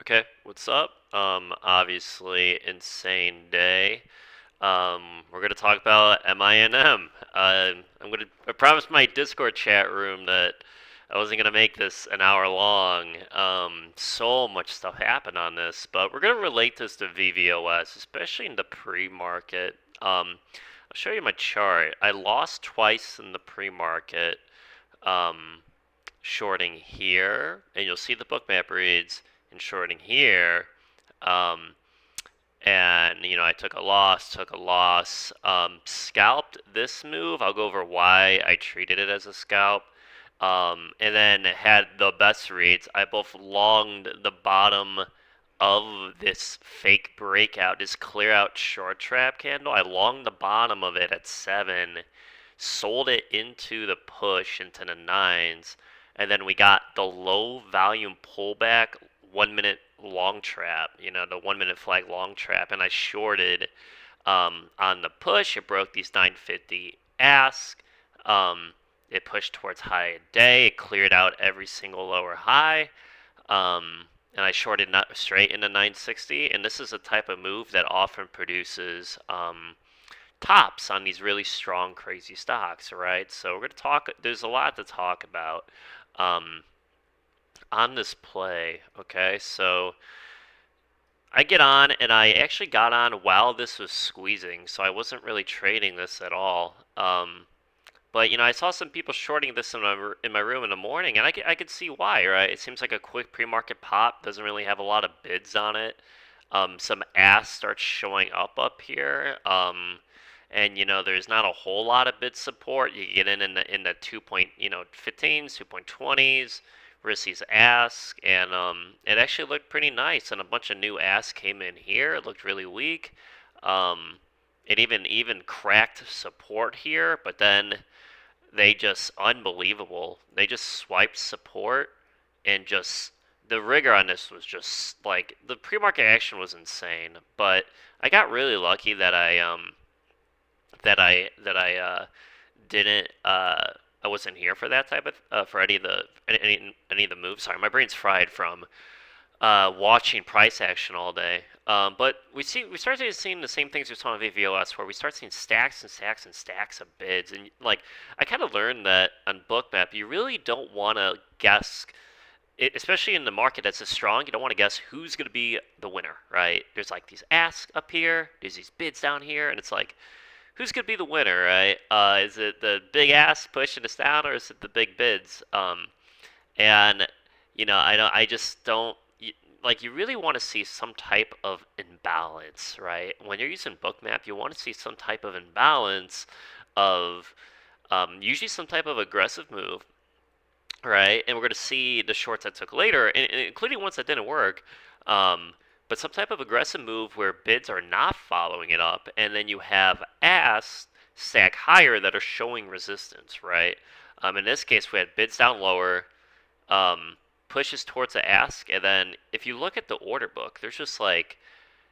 Okay, what's up? Obviously, insane day. We're gonna talk about MINM. I promised my Discord chat room that I wasn't gonna make this an hour long. So much stuff happened on this, but we're gonna relate this to VVOS, especially in the pre-market. I'll show you my chart. I lost twice in the pre-market. Um, Shorting here, and you'll see the book map reads, and shorting here. Um, and I took a loss. Scalped this move. I'll go over why I treated it as a scalp. And then had the best reads. I both longed the bottom of this fake breakout, this clear out short trap candle. I longed the bottom of it at 7, sold it into the push into the nines, and then we got the low volume pullback 1 minute long trap, the 1 minute flag long trap, and I shorted on the push. It broke these 950 ask. It pushed towards high a day. It cleared out every single lower high. And I shorted not straight into 960. And this is a type of move that often produces tops on these really strong, crazy stocks, right? So we're going to talk, there's a lot to talk about um, on this play, okay? So I get on, and I actually got on while this was squeezing, so I wasn't really trading this at all. But I saw some people shorting this in my room in the morning, and I could see why, right? It seems like a quick pre-market pop, doesn't really have a lot of bids on it. Some ass starts showing up here, and there's not a whole lot of bid support. You get in the 2.15s, 2.20s, Rissy's ask, and it actually looked pretty nice, and a bunch of new ass came in here. It looked really weak. Um, it even cracked support here, but then they just unbelievable. They just swiped support and just the rigor on this was just like the pre-market action was insane. But I got really lucky that I didn't I wasn't here for that type of for any of the moves. Sorry, my brain's fried from watching price action all day. But we start seeing the same things we saw in VVOS, where we start seeing stacks and stacks and stacks of bids, and like I kind of learned that on Bookmap, you really don't want to guess, especially in the market that's as strong. You don't want to guess who's going to be the winner, right? There's like these asks up here, there's these bids down here, and it's like, who's going to be the winner, right? Is it the big ass pushing us down, or is it the big bids? And I just don't like. You really want to see some type of imbalance, right? When you're using Bookmap, you want to see some type of imbalance of usually some type of aggressive move, right? And we're going to see the shorts I took later, including ones that didn't work. Um, but some type of aggressive move where bids are not following it up, and then you have asks stack higher that are showing resistance, right? In this case, we had bids down lower, um, pushes towards the ask, and then if you look at the order book, there's just like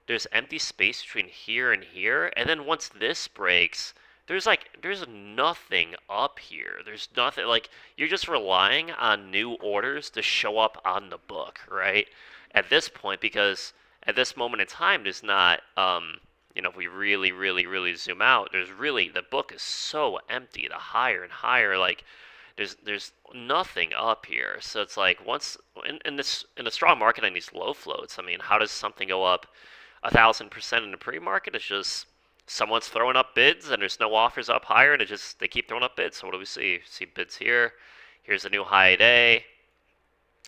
there's empty space between here and here, and then once this breaks, there's nothing up here. There's nothing like you're just relying on new orders to show up on the book, right? At this point, because at this moment in time, there's not if we really, really, really zoom out, there's really the book is so empty. The higher and higher, like there's nothing up here. So it's like once in a strong market on these low floats, I mean, how does something go up 1,000% in the pre-market? It's just someone's throwing up bids and there's no offers up higher, and they keep throwing up bids. So what do we see? See bids here. Here's a new high day.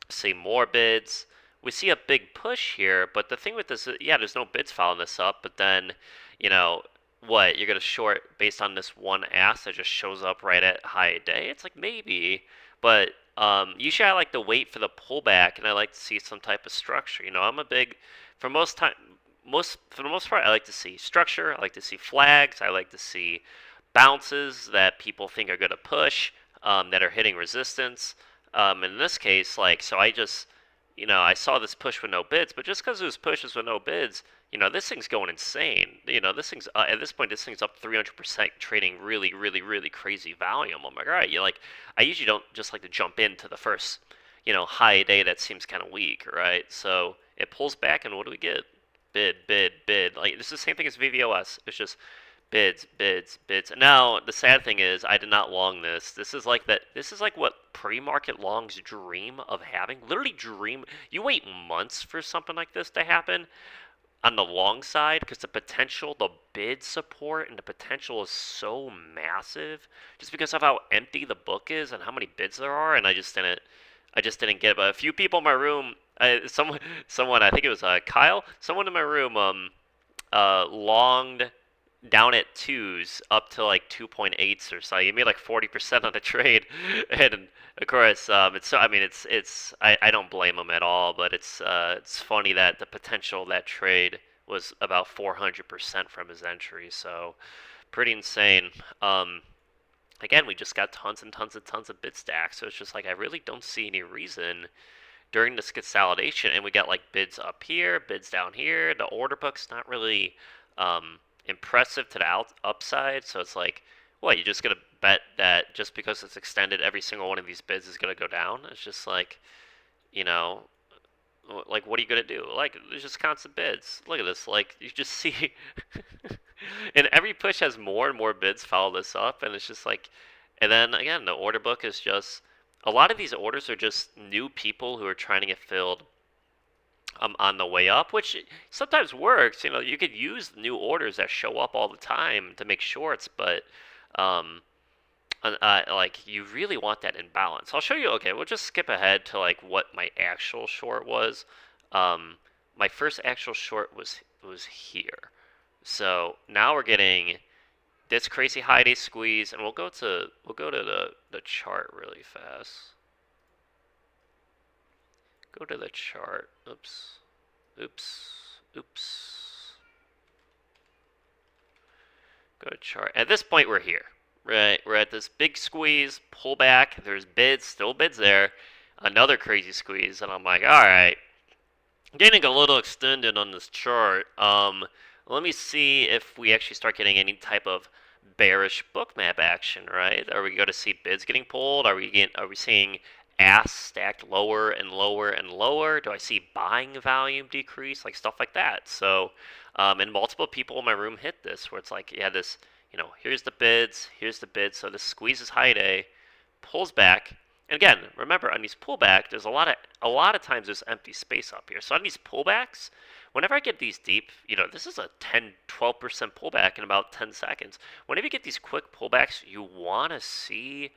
See more bids. We see a big push here, but the thing with this is, yeah, there's no bids following this up, but then, you know, what, you're going to short based on this one ask that just shows up right at high day? It's like maybe, but usually I like to wait for the pullback, and I like to see some type of structure. I'm a big, for most time, for the most part, I like to see structure. I like to see flags. I like to see bounces that people think are going to push, that are hitting resistance. In this case, like, so I just, I saw this push with no bids, but just because it was pushes with no bids, this thing's going insane. This thing's at this point, this thing's up 300%, trading really, really, really crazy volume. I'm like, all right, I usually don't just like to jump into the first, high day that seems kind of weak, right? So it pulls back, and what do we get? Bid, bid, bid. Like this is the same thing as VVOS. It's just bids, bids, bids. Now the sad thing is, I did not long this. This is like that. This is like what pre-market longs dream of having. Literally dream. You wait months for something like this to happen on the long side because the bid support and the potential is so massive just because of how empty the book is and how many bids there are, and I just didn't get it. But a few people in my room, someone, I think it was Kyle, someone in my room, longed down at twos up to like 2.8s or so. You made like 40% on the trade, and of course, I don't blame him at all, but it's funny that the potential of that trade was about 400% from his entry, so pretty insane. Again, we just got tons and tons and tons of bid stacks, so it's just like I really don't see any reason during this consolidation, and we got like bids up here, bids down here. The order book's not really impressive to the upside, so it's like, what, you're just gonna bet that just because it's extended, every single one of these bids is gonna go down? It's just like, you know, like what are you gonna do? Like there's just constant bids. Look at this. Like you just see, and every push has more and more bids follow this up, and it's just like, and then again, the order book is just a lot of these orders are just new people who are trying to get filled on the way up, which sometimes works. You could use new orders that show up all the time to make shorts, but um, like you really want that in balance. I'll show you. Okay, we'll just skip ahead to like what my actual short was. Um, my first actual short was here. So now we're getting this crazy high day squeeze, and we'll go to the chart really fast. Go to the chart. Oops. Oops. Oops. Go to chart. At this point, we're here. Right, we're at this big squeeze, pullback. There's bids, still bids there. Another crazy squeeze, and I'm like, all right, getting a little extended on this chart. Let me see if we actually start getting any type of bearish bookmap action, right? Are we going to see bids getting pulled? Are we seeing ass stacked lower and lower and lower? Do I see buying volume decrease, like stuff like that? So, and multiple people in my room hit this, where it's like, yeah, this, here's the bids, here's the bids. So this squeezes high day, pulls back, and again, remember on these pullbacks, there's a lot of times there's empty space up here. So on these pullbacks, whenever I get these deep, this is a 10, 12% pullback in about 10 seconds. Whenever you get these quick pullbacks, you want to see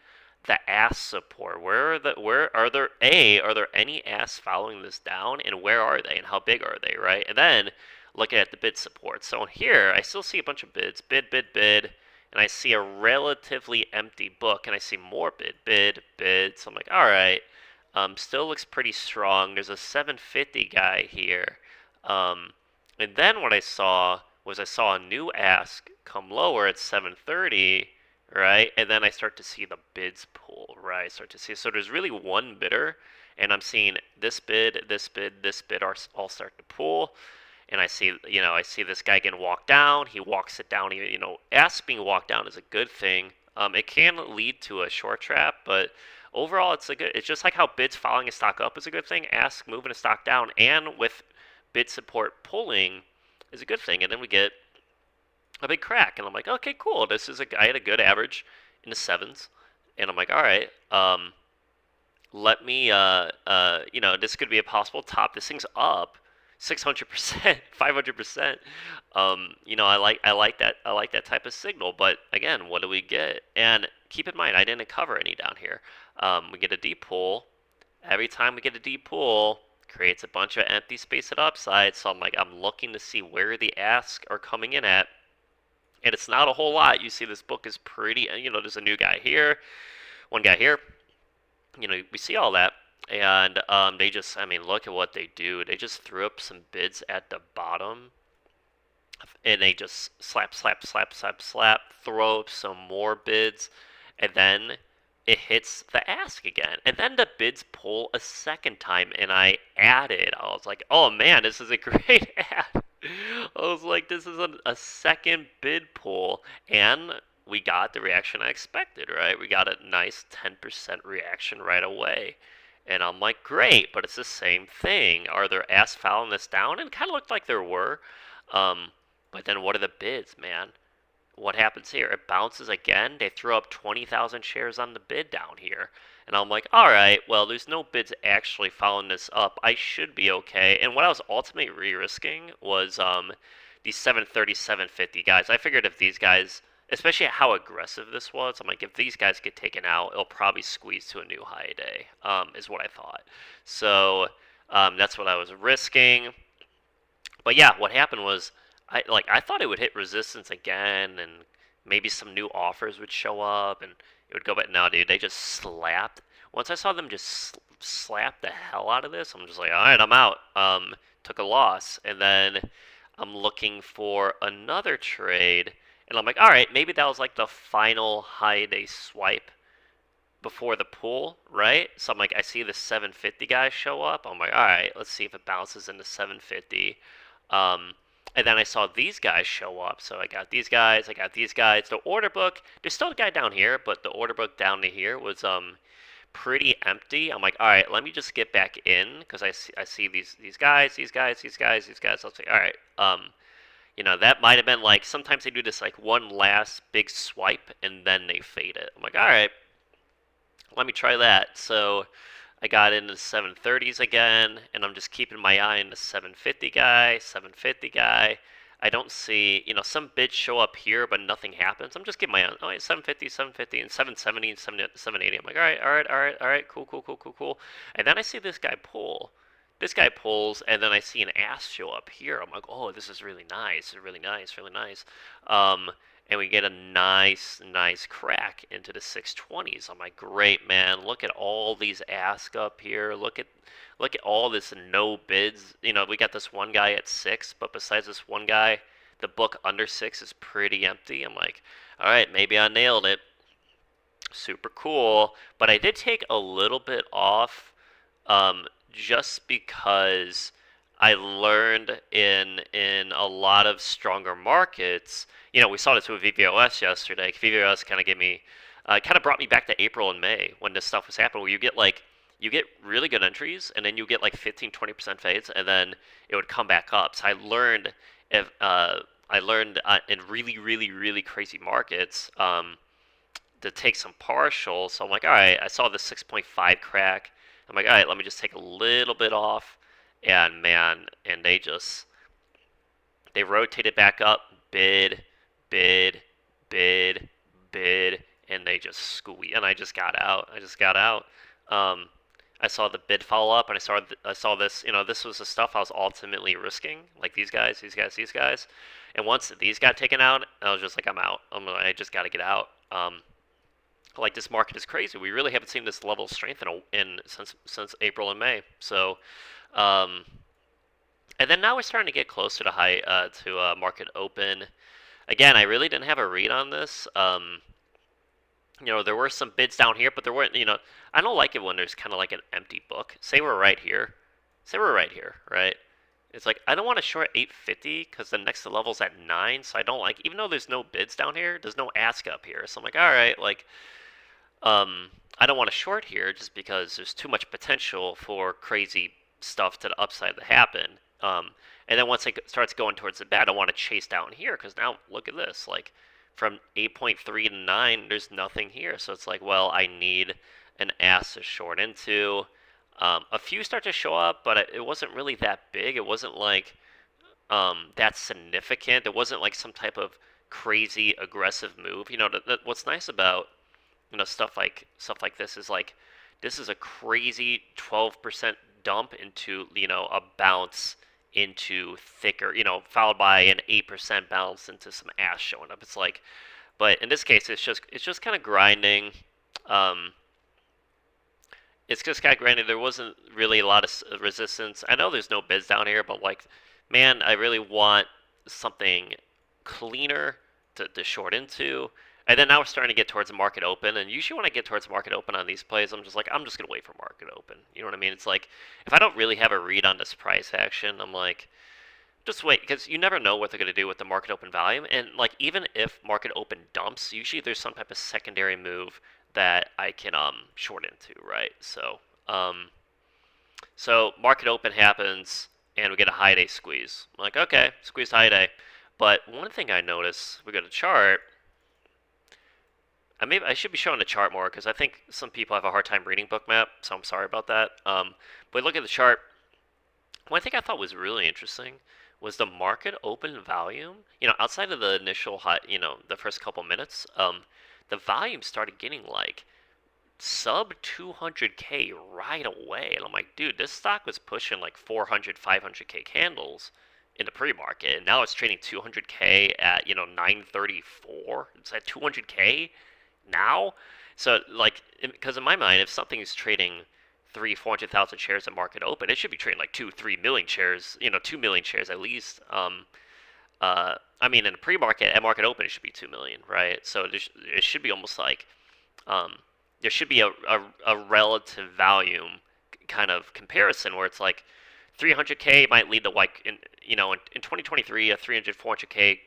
the ass support. Are there any ass following this down, and where are they, and how big are they, right? And then looking at the bid support. So here, I still see a bunch of bids, bid, bid, bid, and I see a relatively empty book, and I see more bid, bid, bid. So I'm like, all right, still looks pretty strong. There's a 750 guy here, and then what I saw was a new ask come lower at 730, right? And then I start to see the bids pull, right? I start to see, so there's really one bidder, and I'm seeing this bid, this bid, this bid are all start to pull, and I see this guy getting walked down. He walks it down. Ask being walked down is a good thing. It can lead to a short trap, but overall, it's just like how bids following a stock up is a good thing. Ask moving a stock down, and with bid support pulling is a good thing. And then we get a big crack, and I'm like, okay, cool. I had a good average in the sevens, and I'm like, all right, let me, this could be a possible top. This thing's up 600%, 500%. I like that type of signal. But again, what do we get? And keep in mind, I didn't cover any down here. We get a deep pull. Every time we get a deep pull, creates a bunch of empty space at upside. So I'm looking to see where the asks are coming in at. And it's not a whole lot. You see this book is pretty, there's a new guy here, one guy here. We see all that. And they just, look at what they do. They just threw up some bids at the bottom. And they just slap, slap, slap, slap, slap, throw up some more bids. And then it hits the ask again. And then the bids pull a second time. And I was like, oh man, this is a great ad. I was like, this is a second bid pull. And we got the reaction I expected, right? We got a nice 10% reaction right away. And I'm like, great, but it's the same thing. Are there asks following this down? And it kind of looked like there were. Um, but then what are the bids, man? What happens here? It bounces again. They throw up 20,000 shares on the bid down here. And I'm like, all right, well, there's no bids actually following this up. I should be okay. And what I was ultimately re-risking was these 730, 750 guys. I figured if these guys, especially how aggressive this was, I'm like, if these guys get taken out, it'll probably squeeze to a new high day, is what I thought. So that's what I was risking. But yeah, what happened was I thought it would hit resistance again, and maybe some new offers would show up, and it would go back. No, dude, they just slapped. Once I saw them just slap the hell out of this, I'm just like, all right, I'm out. Took a loss, and then I'm looking for another trade, and I'm like, all right, maybe that was like the final high day swipe before the pool, right? So I'm like, I see the 750 guy show up. I'm like, all right, let's see if it bounces into 750. Um, and then I saw these guys show up. So I got these guys, I got these guys. The order book, there's still a guy down here, but the order book down to here was pretty empty. I'm like, all right, let me just get back in because I see these guys, these guys, these guys, these guys. I was like, all right, that might have been like sometimes they do this like one last big swipe and then they fade it. I'm like, all right, let me try that. So I got into the 730s again, and I'm just keeping my eye on the 750 guy, 750 guy. I don't see, some bids show up here, but nothing happens. I'm just keeping my eye on, oh, yeah, 750, 750, and 770, and 780. I'm like, all right, all right, all right, all right, cool, cool, cool, cool, cool. And then I see this guy pull. This guy pulls, and then I see an ass show up here. I'm like, oh, this is really nice, really nice, really nice. Um, and we get a nice crack into the 620s. I'm like, great, man. Look at all these ask up here. Look at all this no bids. We got this one guy at 6, but besides this one guy, the book under 6 is pretty empty. I'm like, all right, maybe I nailed it. Super cool. But I did take a little bit off just because I learned in a lot of stronger markets. We saw this with VVOS yesterday. VVOS kind of brought me back to April and May when this stuff was happening, where you get really good entries, and then you get like 15-20% fades, and then it would come back up. So I learned in really, really, really crazy markets to take some partials. So I'm like, all right, I saw the 6.5 crack. I'm like, all right, let me just take a little bit off. And man, and they rotated back up, bid, bid, bid, bid, and they just squeezed. And I just got out. Um, I saw the bid follow up, and I saw this. This was the stuff I was ultimately risking, like these guys, these guys, these guys. And once these got taken out, I was just like, I'm out. I just got to get out. Like this market is crazy. We really haven't seen this level of strength since April and May. So, um, and then now we're starting to get closer to market open. Again, I really didn't have a read on this. There were some bids down here, but there weren't. I don't like it when there's kind of like an empty book. Say we're right here. Say we're right here, right? It's like I don't want to short 850 because the next level's at 9, so I don't like. Even though there's no bids down here, there's no ask up here. So I'm like, all right, like I don't want to short here just because there's too much potential for crazy stuff to the upside to happen. And then once it starts going towards the bad, I don't want to chase down here because now look at this. Like from 8.3 to 9, there's nothing here. So it's like, well, I need an ass to short into. A few start to show up, but it wasn't really that big. It wasn't like that significant. It wasn't like some type of crazy aggressive move. What's nice about stuff like this is like this is a crazy 12% dump into a bounce into thicker, followed by an 8% bounce into some ass showing up. It's like, but in this case, it's just kind of grinding. Um, it's just kind of grinding. There wasn't really a lot of resistance. I know there's no bids down here, but like, man, I really want something cleaner to short into. And then now we're starting to get towards the market open. And usually when I get towards the market open on these plays, I'm just like, I'm just going to wait for market open. You know what I mean? It's like, if I don't really have a read on this price action, I'm like, just wait. Because you never know what they're going to do with the market open volume. And like, even if market open dumps, usually there's some type of secondary move that I can short into, right? So, So market open happens, and we get a high day squeeze. I'm like, okay, squeeze high day. But one thing I notice, we got a chart. I should be showing the chart more because I think some people have a hard time reading bookmap, so I'm sorry about that. But look at the chart. One thing I thought was really interesting was the market open volume. Outside of the initial high, the first couple minutes, the volume started getting like sub 200K right away. And I'm like, dude, this stock was pushing like 400, 500K candles in the pre-market, and now it's trading 200K at 934. It's at 200K now. So like, because in my mind, if something is trading 400,000 shares at market open, it should be trading like 3 million shares. 2 million shares at least. I mean, in the pre-market at market open, it should be 2 million, right? So it should be almost like um, there should be a relative volume kind of comparison where it's like 300K might lead to like in 2023 a 300 400K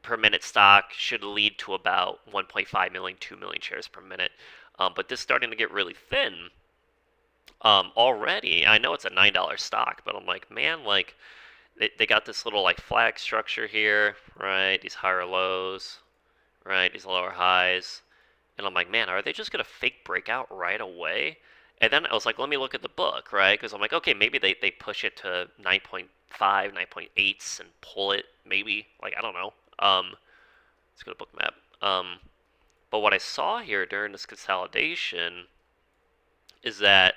per minute stock should lead to about 1.5 million 2 million shares per minute, but this is starting to get really thin already. I know it's a $9 stock, but I'm like, man, like they got this little like flag structure here, right? These higher lows, right? These lower highs. And I'm like, man, are they just going to fake breakout right away? And then I was like, let me look at the book, right? Because I'm like, okay, maybe they push it to 9.5, 9.8s and pull it, maybe. Like, I don't know. Let's go to book map. But what I saw here during this consolidation is that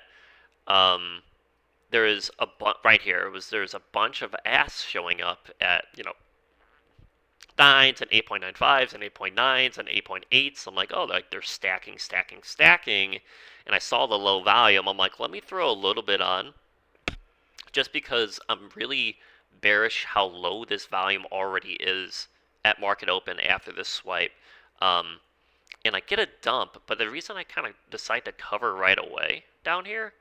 um, there is right here. There's a bunch of asks showing up at 9s and 8.95s and 8.9s and 8.8s. I'm like, oh, like they're stacking, stacking, stacking. And I saw the low volume. I'm like, let me throw a little bit on just because I'm really bearish how low this volume already is at market open after this swipe. Um, and I get a dump, but the reason I kind of decide to cover right away down here,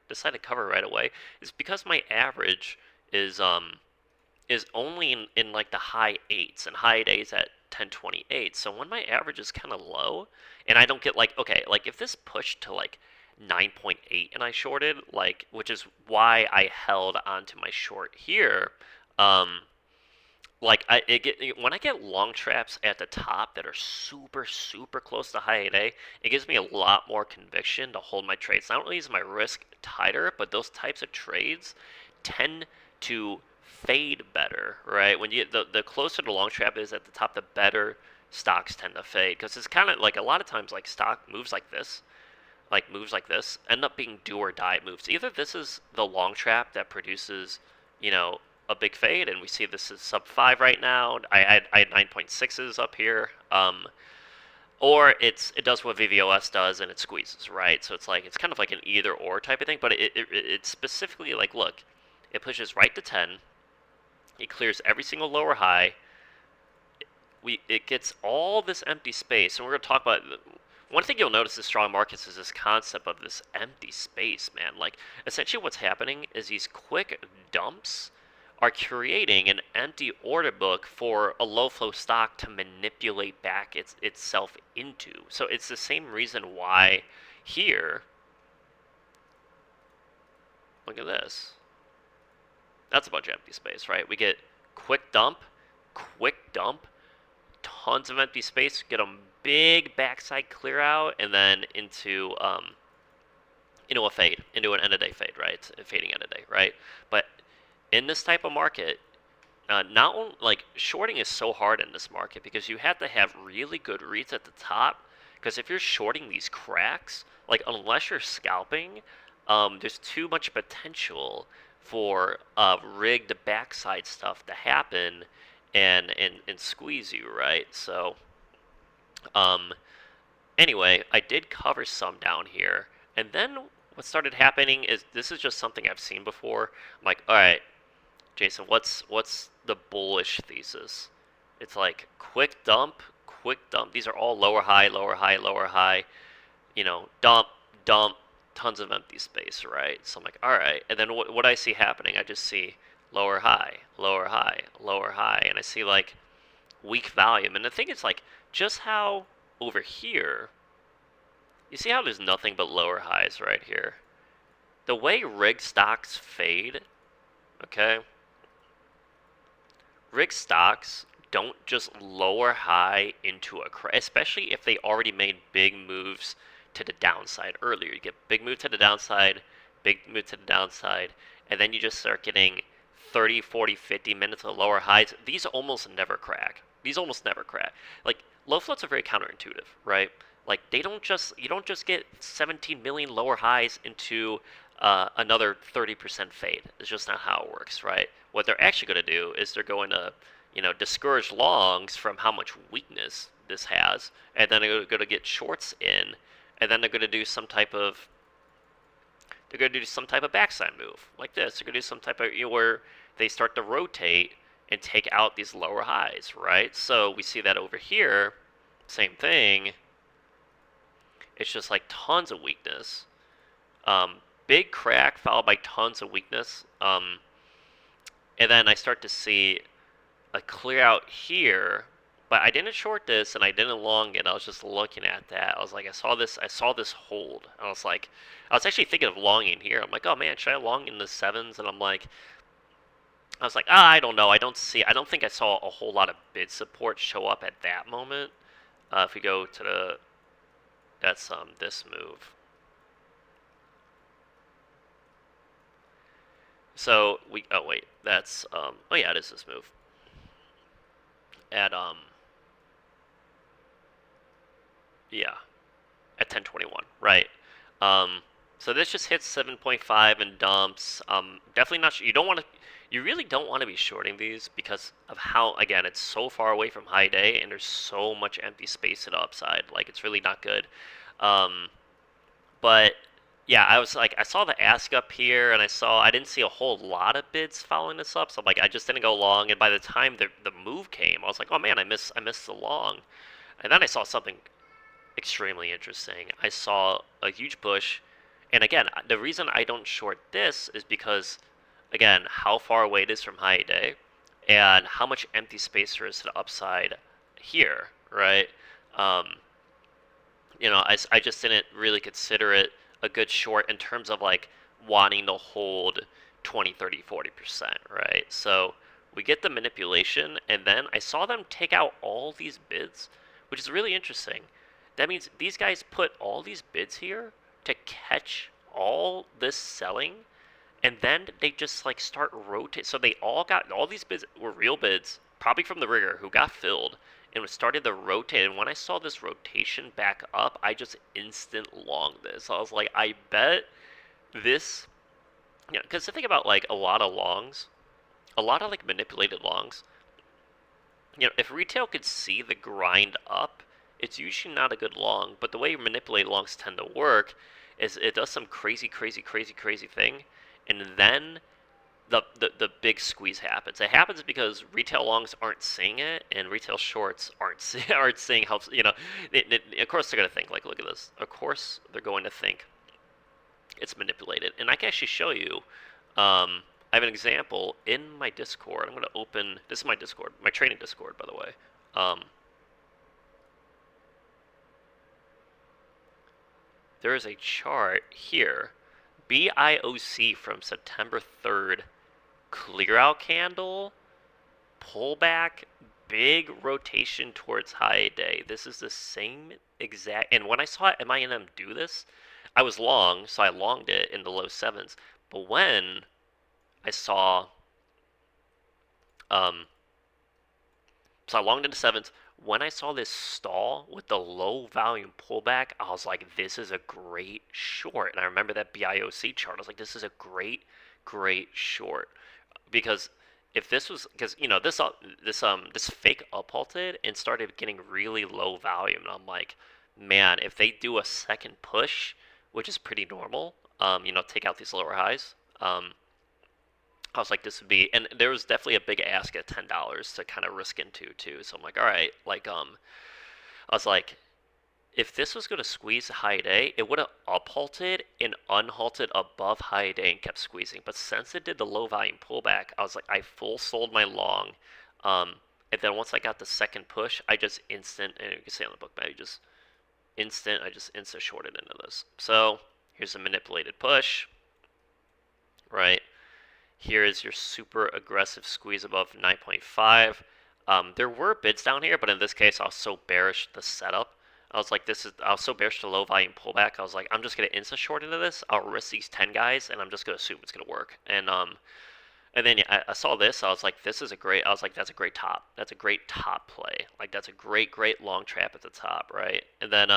is because my average is only in like the high eights and high days at 1028. So when my average is kind of low, and I don't get like, okay, like if this pushed to like 9.8 and I shorted, like, which is why I held onto my short here. Um, like when I get long traps at the top that are super super close to high 8A, it gives me a lot more conviction to hold my trades. Not only is my risk tighter, but those types of trades tend to fade better, right? When you the closer the long trap is at the top, the better stocks tend to fade because it's kind of like a lot of times like stock moves like this end up being do or die moves. Either this is the long trap that produces, you know, a big fade, and we see this is sub 5 right now. I had 9.6s up here. Or it does what VVOS does and it squeezes, right? So it's like it's kind of like an either or type of thing, but it's specifically like, look, it pushes right to 10, it clears every single lower high, it gets all this empty space, and we're going to talk about one thing you'll notice in strong markets is this concept of this empty space, man. Like essentially what's happening is these quick dumps are creating an empty order book for a low flow stock to manipulate back itself into. So it's the same reason why here, look at this. That's a bunch of empty space, right? We get quick dump, tons of empty space, get a big backside clear out, and then into a fade, into an end of day fade, right? A fading end of day, right? But in this type of market, not only, like shorting is so hard in this market because you have to have really good reads at the top. Because if you're shorting these cracks, like unless you're scalping, there's too much potential for rigged backside stuff to happen and squeeze you, right? So um, anyway, I did cover some down here, and then what started happening is this is just something I've seen before. I'm like, all right, Jason, what's the bullish thesis? It's like quick dump, quick dump. These are all lower high, lower high, lower high. Dump, dump, tons of empty space, right? So I'm like, all right. And then what I see happening, I just see lower high, lower high, lower high, and I see like weak volume. And the thing is like just how over here, you see how there's nothing but lower highs right here. the way rig stocks fade, okay, rig stocks don't just lower high into a crash, especially if they already made big moves to the downside earlier. You get big move to the downside, big move to the downside, and then you just start getting 30, 40, 50 minutes of lower highs. These almost never crack. These almost never crack. Like low floats are very counterintuitive, right? Like they don't just you don't just get 17 million lower highs into another 30% fade. It's just not how it works, right? What they're actually going to do is they're going to discourage longs from how much weakness this has, and then they're going to get shorts in, and then they're going to do some type of backside move like this. They're going to do some type of where they start to rotate and take out these lower highs, right? So we see that over here, same thing. It's just like tons of weakness. Um, Big crack followed by tons of weakness. And then I start to see a clear out here, but I didn't short this and I didn't long it. I was just looking at that. I was like, I saw this hold. I was like, I was actually thinking of longing here. I'm like, oh man, should I long in the sevens? And I was like, I don't know. I don't think I saw a whole lot of bid support show up at that moment. If we go to that's this move. So oh wait, that's oh yeah, it is this move. At yeah, at 10:21, right? Um, so this just hits 7.5 and dumps. Definitely not. You don't want to. You really don't want to be shorting these because of how, again, it's so far away from high day and there's so much empty space to the upside. Like it's really not good. Um, but yeah, I was like, I saw the ask up here, and I didn't see a whole lot of bids following this up. So I'm like, I just didn't go long. And by the time the move came, I was like, oh man, I missed the long. And then I saw something extremely interesting. I saw a huge push, and again, the reason I don't short this is because, again, how far away it is from high day, and how much empty space there is to the upside here, right? Um, I just didn't really consider it a good short in terms of like wanting to hold 20, 30, 40%, right? So we get the manipulation, and then I saw them take out all these bids, which is really interesting. That means these guys put all these bids here to catch all this selling, and then they just like start rotate. So they all these bids were real bids, probably from the rigger who got filled and started to rotate. And when I saw this rotation back up, I just instant long this. I was like, I bet this, because the thing about like a lot of longs, a lot of like manipulated longs, if retail could see the grind up, it's usually not a good long. But the way manipulated longs tend to work is it does some crazy, crazy, crazy, crazy thing, and then the big squeeze happens. It happens because retail longs aren't seeing it, and retail shorts aren't seeing how of course they're gonna think like, look at this. Of course they're going to think it's manipulated, and I can actually show you. I have an example in my Discord. I'm gonna open. This is my Discord, my trading Discord, by the way. There is a chart here, BIOC from September 3rd. Clear out candle, pullback, big rotation towards high day. This is the same exact. And when I saw MINM do this, I was long, so I longed it in the low sevens. But when I saw, so I longed into sevens. When I saw this stall with the low volume pullback, I was like, this is a great short. And I remember that BIOC chart. I was like, this is a great, great short. Because if this was, because this fake up halted and started getting really low volume, and I'm like, man, if they do a second push, which is pretty normal, take out these lower highs, I was like, this would be, and there was definitely a big ask at $10 to kind of risk into too. So I'm like, all right, like I was like, if this was going to squeeze high day, it would have up halted and unhalted above high day and kept squeezing. But since it did the low volume pullback, I was like, I full sold my long. And then once I got the second push, I just instant, and you can see on the book, I just instant shorted into this. So here's a manipulated push. right? Here is your super aggressive squeeze above 9.5. There were bids down here, but in this case, I was so bearish the setup. I was so bearish the low volume pullback. I was like, I'm just gonna insta short into this. I'll risk these 10 guys, and I'm just gonna assume it's gonna work. And then yeah, I saw this. I was like, this is a great. I was like, that's a great top. That's a great top play. Like that's a great long trap at the top, right? And then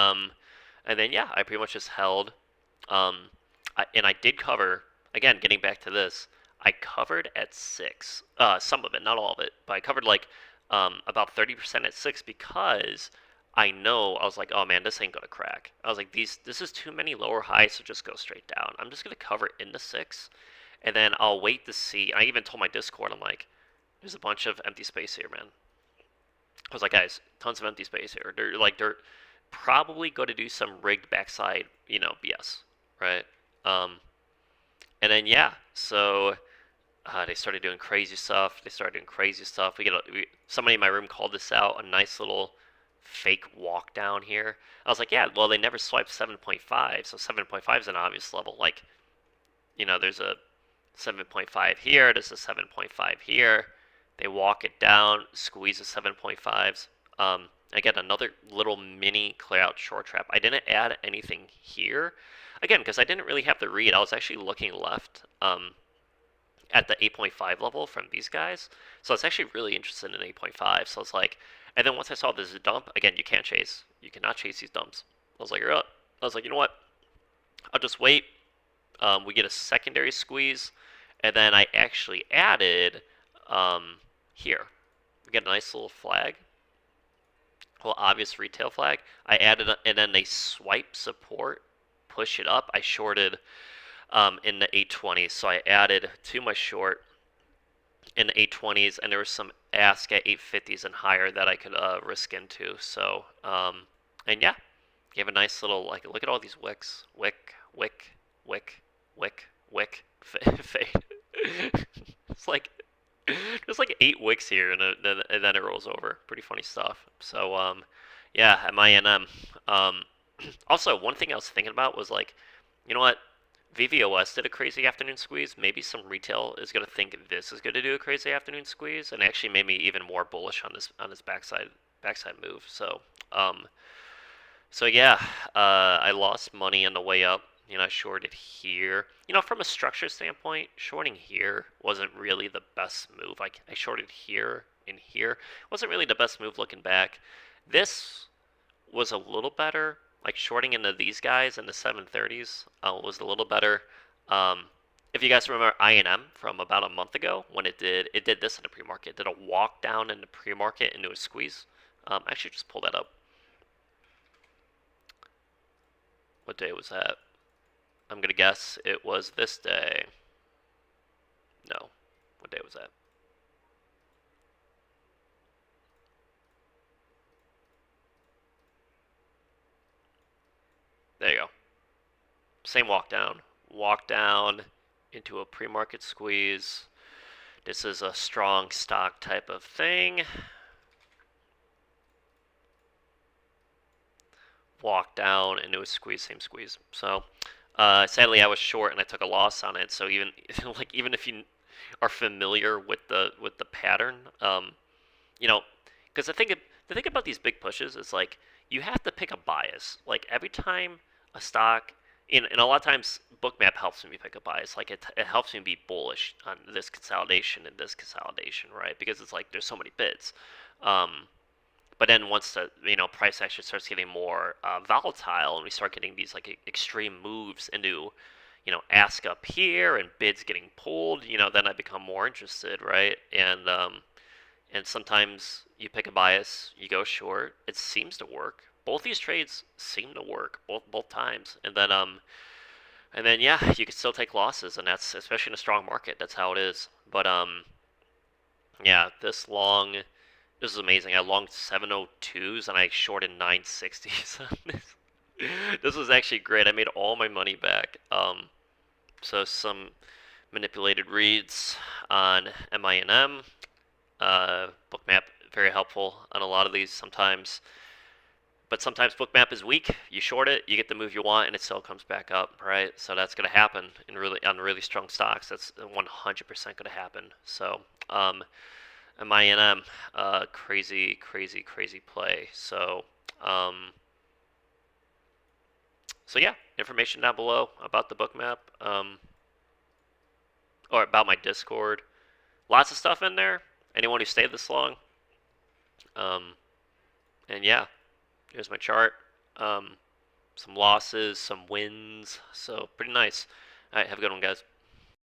yeah, I pretty much just held. And I did cover again. Getting back to this, I covered at six. Some of it, not all of it, but I covered like about 30% at six because I know I was like, oh man, this ain't gonna crack. I was like, this is too many lower highs, so just go straight down. I'm just gonna cover into six, and then I'll wait to see. I even told my Discord, I'm like, there's a bunch of empty space here, man. I was like, guys, tons of empty space here. They're probably going to do some rigged backside, BS, right? Um, and then yeah, so they started doing crazy stuff. Somebody in my room called this out, a nice little fake walk down here. I was like, yeah, well, they never swiped 7.5, so 7.5 is an obvious level. Like, there's a 7.5 here, there's a 7.5 here. They walk it down, squeeze the 7.5s. Again, another little mini clear out short trap. I didn't add anything here. Again, because I didn't really have to read. I was actually looking left at the 8.5 level from these guys. So I was actually really interested in 8.5. So it's like, and then once I saw this dump, again, you can't chase. You cannot chase these dumps. I was like, you're up. I was like, you know what? I'll just wait. We get a secondary squeeze, and then I actually added here. We get a nice little flag, a little obvious retail flag. I added, and then they swipe support, push it up. I shorted in the 820s, so I added to my short in the 820s, and there was some ask at 850s and higher that I could risk into. So, and yeah, gave a nice little like look at all these wicks, wick, wick, fade. It's like there's like 8 wicks here, and then it rolls over. Pretty funny stuff. So yeah, at MINM. Also, one thing I was thinking about was like, you know what? VVOS did a crazy afternoon squeeze. Maybe some retail is gonna think this is gonna do a crazy afternoon squeeze, and actually made me even more bullish on this backside move. So yeah, I lost money on the way up. I shorted here. From a structure standpoint, shorting here wasn't really the best move. I shorted here and here. Wasn't really the best move looking back. This was a little better. Like shorting into these guys in the 730s was a little better. Um, if you guys remember INM from about a month ago when it did this in the pre-market. It did a walk down in the pre-market into a squeeze. I should just pull that up. What day was that? I'm gonna guess it was this day. No. What day was that? There you go. Same walk down. Walk down into a pre-market squeeze. This is a strong stock type of thing. Walk down into a squeeze, same squeeze. So sadly, I was short and I took a loss on it. So even if you are familiar with the pattern, you know, because the thing about these big pushes is like you have to pick a bias. Like every time a stock, and a lot of times Bookmap helps me pick a bias. Like it helps me be bullish on this consolidation and this consolidation, right? Because it's like there's so many bids. Um, but then once the price action starts getting more volatile and we start getting these like extreme moves into ask up here and bids getting pulled, then I become more interested, right? And sometimes you pick a bias, you go short. It seems to work. Both these trades seem to work both times, and then yeah, you can still take losses, and that's especially in a strong market. That's how it is. But yeah, this is amazing. I longed 702s and I shorted 960s. This was actually great. I made all my money back. So some manipulated reads on MINM. Bookmap very helpful on a lot of these. Sometimes but sometimes bookmap is weak. You short it, you get the move you want, and it still comes back up, right? So that's going to happen in really on really strong stocks. That's 100% going to happen. So MINM, crazy, crazy, crazy play. Um, so yeah, information down below about the bookmap, or about my Discord. Lots of stuff in there. Anyone who stayed this long. Um, and yeah, here's my chart. Um, some losses, some wins. So pretty nice. All right, have a good one, guys.